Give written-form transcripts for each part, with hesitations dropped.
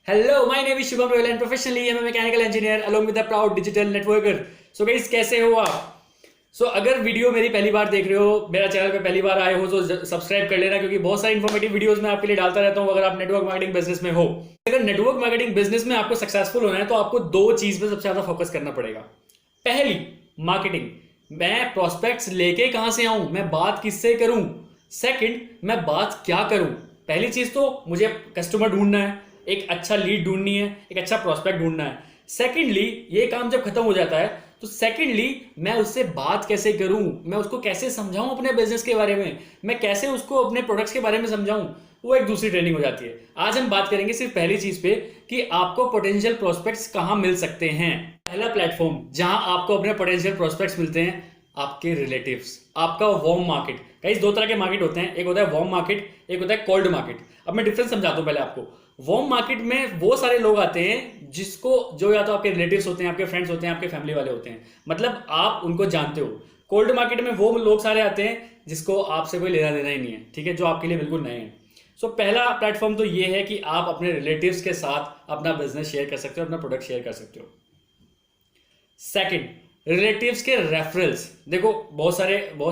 Hello, my name is Shubham Ruhela and professionally I'm a mechanical engineer along with a proud digital networker. So guys, कैसे हो आप? अगर video मेरी पहली बार देख रहे हो, मेरा चैनल पे पहली बार आए हो तो सब्सक्राइब कर लेना, क्योंकि बहुत सारी इन्फॉर्मेटिव वीडियोस मैं आपके लिए डालता रहता हूँ अगर आप नेटवर्क मार्केटिंग बिजनेस में हो। अगर नेटवर्क मार्केटिंग बिजनेस में आपको सक्सेसफुल होना है तो आपको दो चीज पे सबसे ज्यादा फोकस करना पड़ेगा। पहली, मार्केटिंग। मैं प्रोस्पेक्ट्स लेके कहां से आऊं, मैं बात किससे करूं। सेकंड, मैं बात क्या करूं। पहली चीज तो मुझे कस्टमर ढूंढना है, एक अच्छा लीड ढूंढनी है, एक अच्छा प्रोस्पेक्ट ढूंढना है। सेकेंडली, ये काम जब खत्म हो जाता है तो सेकेंडली मैं उससे बात कैसे करूं, मैं उसको कैसे समझाऊं अपने बिजनेस के बारे में, मैं कैसे उसको अपने प्रोडक्ट्स के बारे में समझाऊं, वो एक दूसरी ट्रेनिंग हो जाती है। आज हम बात करेंगे सिर्फ पहली चीज पे कि आपको पोटेंशियल प्रोस्पेक्ट्स कहां मिल सकते हैं। पहला प्लेटफॉर्म जहां आपको अपने पोटेंशियल प्रोस्पेक्ट्स मिलते हैं, आपके रिलेटिव्स, आपका वार्म मार्केट। गाइस, दो तरह के मार्केट होते हैं, एक होता है वार्म मार्केट, एक होता है कोल्ड मार्केट। अब मैं डिफरेंस समझाता हूं पहले आपको। वार्म मार्केट में वो सारे लोग आते हैं जिसको, जो या तो आपके रिलेटिव्स होते हैं, आपके फ्रेंड्स होते हैं, आपके फैमिली वाले होते हैं, मतलब आप उनको जानते हो। कोल्ड मार्केट में वो लोग सारे आते हैं जिसको आपसे कोई लेना देना ही नहीं है, ठीक है, जो आपके लिए बिल्कुल नए हैं। पहला प्लेटफॉर्म तो ये है कि आप अपने रिलेटिव्स के साथ अपना बिजनेस शेयर कर सकते हो, अपना प्रोडक्ट शेयर कर सकते हो। सेकंड, रिलेटिव्स के रेफरल्स। देखो, बहुत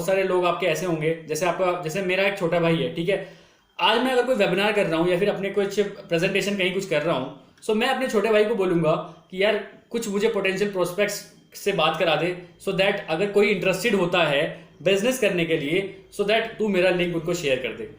सारे लोग आपके ऐसे होंगे, जैसे मेरा एक छोटा भाई है, ठीक है। आज मैं अगर कोई वेबिनार कर रहा हूँ या फिर अपने कुछ प्रेजेंटेशन कहीं कुछ कर रहा हूँ, सो मैं अपने छोटे भाई को बोलूंगा कि यार कुछ मुझे पोटेंशियल प्रोस्पेक्ट्स से बात करा दे, सो दैट अगर कोई इंटरेस्टेड होता है बिजनेस करने के लिए, सो दैट तू मेरा लिंक उनको शेयर कर दे,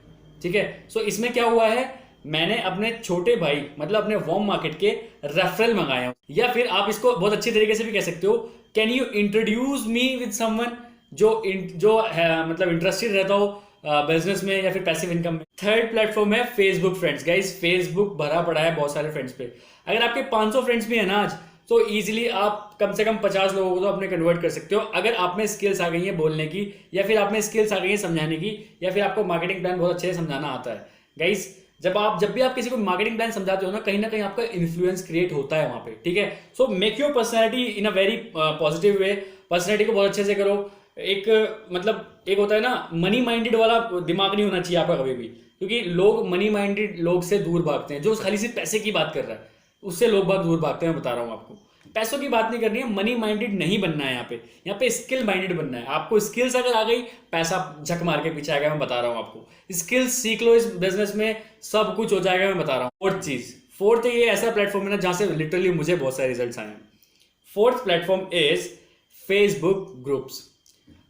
ठीक है। इसमें क्या हुआ है, मैंने अपने छोटे भाई, मतलब अपने वार्म मार्केट के रेफरल मंगाए हैं। या फिर आप इसको बहुत अच्छी तरीके से भी कह सकते हो, can you introduce me with someone जो है, मतलब इंटरेस्टेड रहता हो बिजनेस में या फिर पैसिव इनकम में। थर्ड प्लेटफॉर्म है फेसबुक फ्रेंड्स। गाइस, फेसबुक भरा पड़ा है बहुत सारे फ्रेंड्स पे। अगर आपके 500 फ्रेंड्स भी है ना आज, तो इजीली आप कम से कम 50 लोगों को तो अपने कन्वर्ट कर सकते हो, अगर आप में स्किल्स आ गई है बोलने की, या फिर आप में स्किल्स आ गई है समझाने की, या फिर आपको मार्केटिंग प्लान बहुत अच्छे से समझाना आता है। गाइस, जब भी आप किसी को मार्केटिंग प्लान समझाते हो ना, कहीं ना कहीं आपका इन्फ्लुएंस क्रिएट होता है वहां पे, ठीक है। Make your personality in a very positive way. Personality को बहुत अच्छे से करो। एक होता है ना, मनी माइंडेड वाला दिमाग नहीं होना चाहिए आपका कभी भी, क्योंकि लोग मनी माइंडेड लोग से दूर भागते हैं। जो खाली सिर्फ पैसे की बात कर रहा है, उससे लोग बहुत दूर भागते हैं। मैं बता रहा हूं आपको, पैसों की बात नहीं करनी है, मनी माइंडेड नहीं बनना है यहाँ पे स्किल माइंडेड बनना है। आपको स्किल्स अगर आ गई, पैसा झक मार के पीछे आएगा। मैं बता रहा हूँ आपको, स्किल्स सीख लो, इस बिजनेस में सब कुछ हो जाएगा। मैं बता रहा हूँ। फोर्थ ये ऐसा प्लेटफॉर्म है ना जहां से लिटरली मुझे बहुत सारे रिजल्ट आए हैं। Fourth platform is Facebook groups.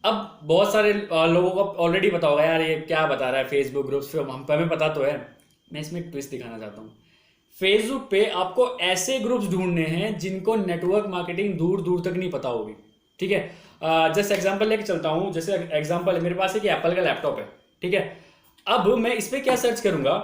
अब बहुत सारे लोगों को ऑलरेडी पता होगा, यार ये क्या बता रहा है फेसबुक ग्रुप्स, हमें पता तो है। मैं इसमें एक ट्विस्ट दिखाना चाहता हूँ। फेसबुक पे आपको ऐसे ग्रुप्स ढूंढने हैं जिनको नेटवर्क मार्केटिंग दूर दूर तक नहीं पता होगी, ठीक है। जैसे एग्जांपल लेके चलता हूँ। जैसे एग्जांपल, मेरे पास एक एप्पल का लैपटॉप है, ठीक है। अब मैं इस पे क्या सर्च करूंगा,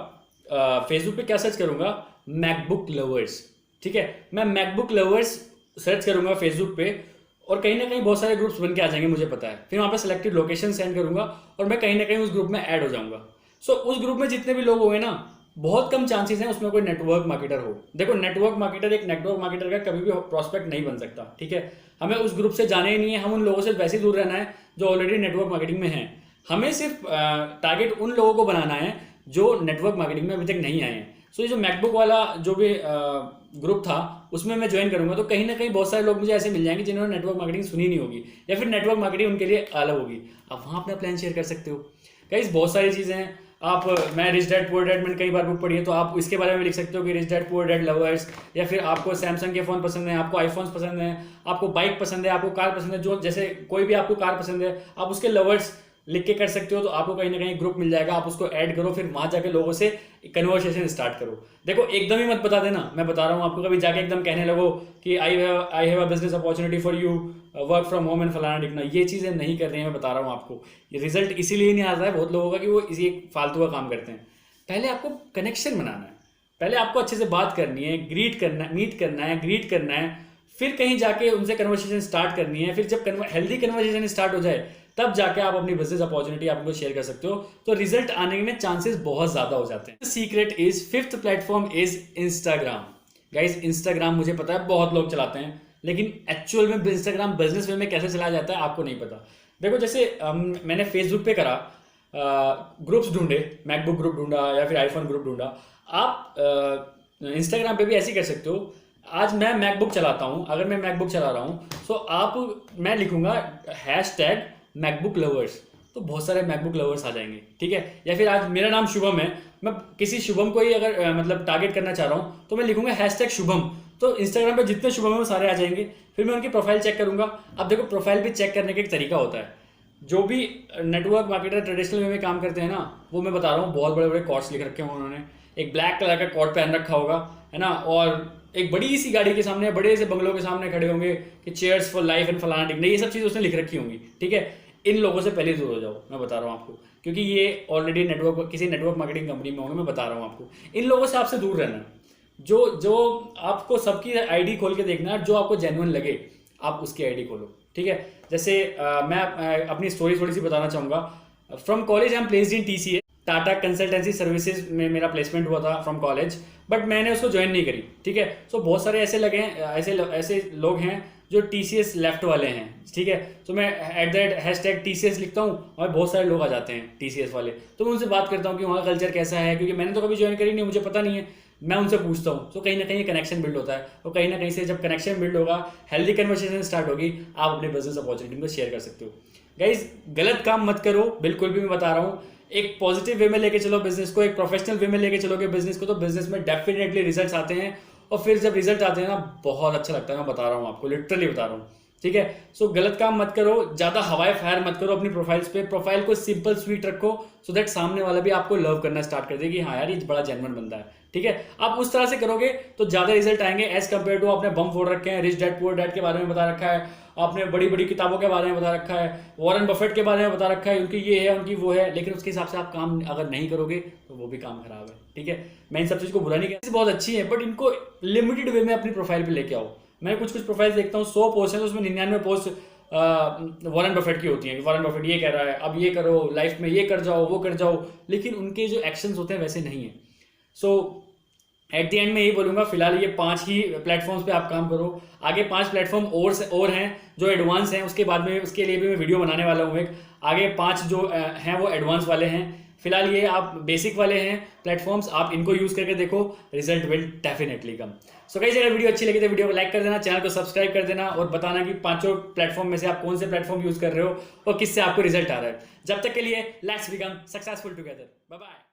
फेसबुक पे क्या सर्च करूंगा, मैकबुक लवर्स, ठीक है। मैं मैकबुक लवर्स सर्च करूंगा फेसबुक पे, और कहीं ना कहीं बहुत सारे ग्रुप्स बन के आ जाएंगे, मुझे पता है। फिर वहां पे सिलेक्टेड लोकेशन सेंड करूंगा और मैं कहीं ना कहीं उस ग्रुप में ऐड हो जाऊंगा। उस ग्रुप में जितने भी लोग होंगे ना, बहुत कम चांसेस हैं उसमें कोई नेटवर्क मार्केटर हो। देखो, एक नेटवर्क मार्केटर का कभी भी प्रोस्पेक्ट नहीं बन सकता, ठीक है। हमें उस ग्रुप से जाना ही नहीं है, हम उन लोगों से वैसे ही दूर रहना है जो ऑलरेडी नेटवर्क मार्केटिंग में है। हमें सिर्फ टारगेट उन लोगों को बनाना है जो नेटवर्क मार्केटिंग में अभी तक नहीं आए हैं। ये जो मैकबुक वाला जो भी ग्रुप था, उसमें मैं ज्वाइन करूंगा तो कहीं ना कहीं बहुत सारे लोग मुझे ऐसे मिल जाएंगे जिन्होंने नेटवर्क मार्केटिंग सुनी नहीं होगी, या फिर नेटवर्क मार्केटिंग उनके लिए अलग होगी। आप वहां अपना प्लान शेयर कर सकते हो। गाइस, बहुत सारी चीजें हैं। मैं रिच डैड पुअर डैड मैंने कई बार बुक पढ़ी है, तो आप इसके बारे में लिख सकते हो कि rich dad poor dad lovers, या फिर आपको सैमसंग के फोन पसंद है, आपको आईफोन्स पसंद है, आपको बाइक पसंद है, आपको कार पसंद है, जो जैसे कोई भी आपको कार पसंद है, आप उसके लवर्स लिख के कर सकते हो। तो आपको कहीं ना कहीं ग्रुप मिल जाएगा, आप उसको ऐड करो, फिर वहां जाके लोगों से कन्वर्सेशन स्टार्ट करो। देखो, एकदम ही मत बता देना, मैं बता रहा हूँ आपको, कभी जाके एकदम कहने लगो कि I have a business opportunity for you, work from home and फलाना टिकना। ये चीजें नहीं कर रही हैं, मैं बता रहा हूँ आपको। ये रिजल्ट इसीलिए नहीं आता है बहुत लोगों का कि वो इसी फालतू का काम करते हैं। पहले आपको कनेक्शन बनाना है, पहले आपको अच्छे से बात करनी है, मीट करना है, फिर कहीं जाके उनसे कन्वर्सेशन स्टार्ट करनी है। फिर जब हेल्दी कन्वर्सेशन स्टार्ट हो जाए, तब जाके आप अपनी बिजनेस अपॉर्चुनिटी आप उनको शेयर कर सकते हो, तो रिजल्ट आने में चांसेस बहुत ज्यादा हो जाते हैं। Secret is, fifth platform is Instagram. Guys, Instagram मुझे पता है बहुत लोग चलाते हैं, लेकिन एक्चुअल में इंस्टाग्राम बिजनेस वे में कैसे चलाया जाता है आपको नहीं पता। देखो, जैसे मैंने फेसबुक पे करा, ग्रुप्स ढूंढे, मैकबुक ग्रुप ढूंढा या फिर आईफोन ग्रुप ढूंढा। आप इंस्टाग्राम पे भी ऐसे ही कर सकते हो। आज मैं मैकबुक चलाता हूँ, अगर मैं मैकबुक चला रहा हूँ तो मैं लिखूंगा हैशटैग मैकबुक लवर्स, तो बहुत सारे मैकबुक लवर्स आ जाएंगे, ठीक है। या फिर आज मेरा नाम शुभम है, मैं किसी शुभम को ही अगर मतलब टारगेट करना चाह रहा हूँ तो मैं लिखूंगा हैशटैग शुभम, तो इंस्टाग्राम पे जितने शुभम है वो सारे आ जाएंगे। फिर मैं उनकी प्रोफाइल चेक करूंगा। अब देखो, प्रोफाइल भी चेक करने का एक तरीका होता है। जो भी नेटवर्क मार्केटर ट्रेडिशनल वे में काम करते हैं ना, वो मैं बता रहा हूँ, बहुत बड़े बड़े कोट्स लिख रखे होंगे उन्होंने, एक ब्लैक कलर का कोट पहन रखा होगा, है ना, और एक बड़ी सी गाड़ी के सामने, बड़े से बंगलों के सामने खड़े होंगे कि चेयर्स फॉर लाइफ एंड फलाना डिग्री, ये सब चीज़ उसने लिख रखी होंगी, ठीक है। इन लोगों से पहले दूर हो जाओ, मैं बता रहा हूँ आपको, क्योंकि ये ऑलरेडी किसी नेटवर्क मार्केटिंग कंपनी में होंगे, मैं बता रहा हूँ आपको। इन लोगों से आपसे दूर रहना। जो जो आपको सबकी आईडी खोल के देखना है, जो आपको जेन्युइन लगे आप उसकी आईडी खोलो, ठीक है। जैसे मैं अपनी स्टोरी थोड़ी सी बताना चाहूँगा। From college I am placed in TCS, Tata consultancy services में मेरा प्लेसमेंट हुआ था फ्रॉम कॉलेज, बट मैंने उसको ज्वाइन नहीं करी, ठीक है। सो बहुत सारे ऐसे लगे हैं, ऐसे लोग हैं जो TCS लेफ्ट वाले हैं, ठीक है। तो मैं @ TCS लिखता हूँ और बहुत सारे लोग आ जाते हैं TCS वाले, तो मैं उनसे बात करता हूँ कि वहाँ कल्चर कैसा है, क्योंकि मैंने तो कभी ज्वाइन करी नहीं, मुझे पता नहीं है। मैं उनसे पूछता हूँ, तो कहीं ना कहीं कनेक्शन बिल्ड होता है, और कहीं ना कहीं से जब कनेक्शन बिल्ड होगा, हेल्दी कन्वर्सेशन स्टार्ट होगी, आप अपने बिजनेस अपॉर्चुनिटी को शेयर कर सकते हो। गाइज, गलत काम मत करो, बिल्कुल भी, मैं बता रहा हूँ। एक पॉजिटिव वे में लेके चलो बिजनेस को, एक प्रोफेशनल वे में लेके चलोगे बिजनेस को, तो बिजनेस में डेफिनेटली रिजल्ट्स आते हैं। और फिर जब रिजल्ट आते हैं ना, बहुत अच्छा लगता है, मैं बता रहा हूँ आपको, लिटरली बता रहा हूँ, ठीक है। सो गलत काम मत करो, ज्यादा हवाई फायर मत करो अपनी प्रोफाइल्स पे, प्रोफाइल को सिंपल स्वीट रखो, सो दैट सामने वाला भी आपको लव करना स्टार्ट कर दे कि हाँ यार, ये बड़ा जेन्युइन बंदा है, ठीक है। आप उस तरह से करोगे तो ज्यादा रिजल्ट आएंगे एज कम्पेयर टू आपने बम फोड़ रखे हैं, रिच डैड पुअर डैड के बारे में बता रखा है, आपने बड़ी बड़ी किताबों के बारे में बता रखा है, वॉरेन बफेट के बारे में बता रखा है, उनकी ये है, उनकी वो है, लेकिन उसके हिसाब से आप काम अगर नहीं करोगे तो वो भी काम खराब है, ठीक है। मैं इन सब चीज़ को बुरा नहीं कहता, बहुत अच्छी है, बट इनको लिमिटेड वे में अपनी प्रोफाइल पे लेके आओ। मैं कुछ प्रोफाइल देखता हूँ, 100 पोस्ट है तो उसमें 99 पोस्ट वॉरेन बफेट की होती है। वॉरेन बफेट ये कह रहा है, अब ये करो लाइफ में, ये कर जाओ, वो कर जाओ, लेकिन उनके जो एक्शंस होते हैं वैसे नहीं है। सो एट द एंड में यही बोलूंगा, फिलहाल ये 5 ही प्लेटफॉर्म्स पे आप काम करो। आगे 5 प्लेटफॉर्म और हैं जो एडवांस हैं, उसके बाद में उसके लिए भी मैं वीडियो बनाने वाला हूँ एक। आगे 5 जो हैं वो एडवांस वाले हैं। फिलहाल ये आप बेसिक वाले हैं प्लेटफॉर्म्स, आप इनको यूज करके देखो, result will definitely come. So guys, अगर वीडियो अच्छी लगी तो वीडियो को लाइक कर देना, चैनल को सब्सक्राइब कर देना, और बताना कि 5 प्लेटफॉर्म में से आप कौन से प्लेटफॉर्म यूज कर रहे हो और किससे आपको रिजल्ट आ रहा है। जब तक के लिए, let's become successful together. Bye bye.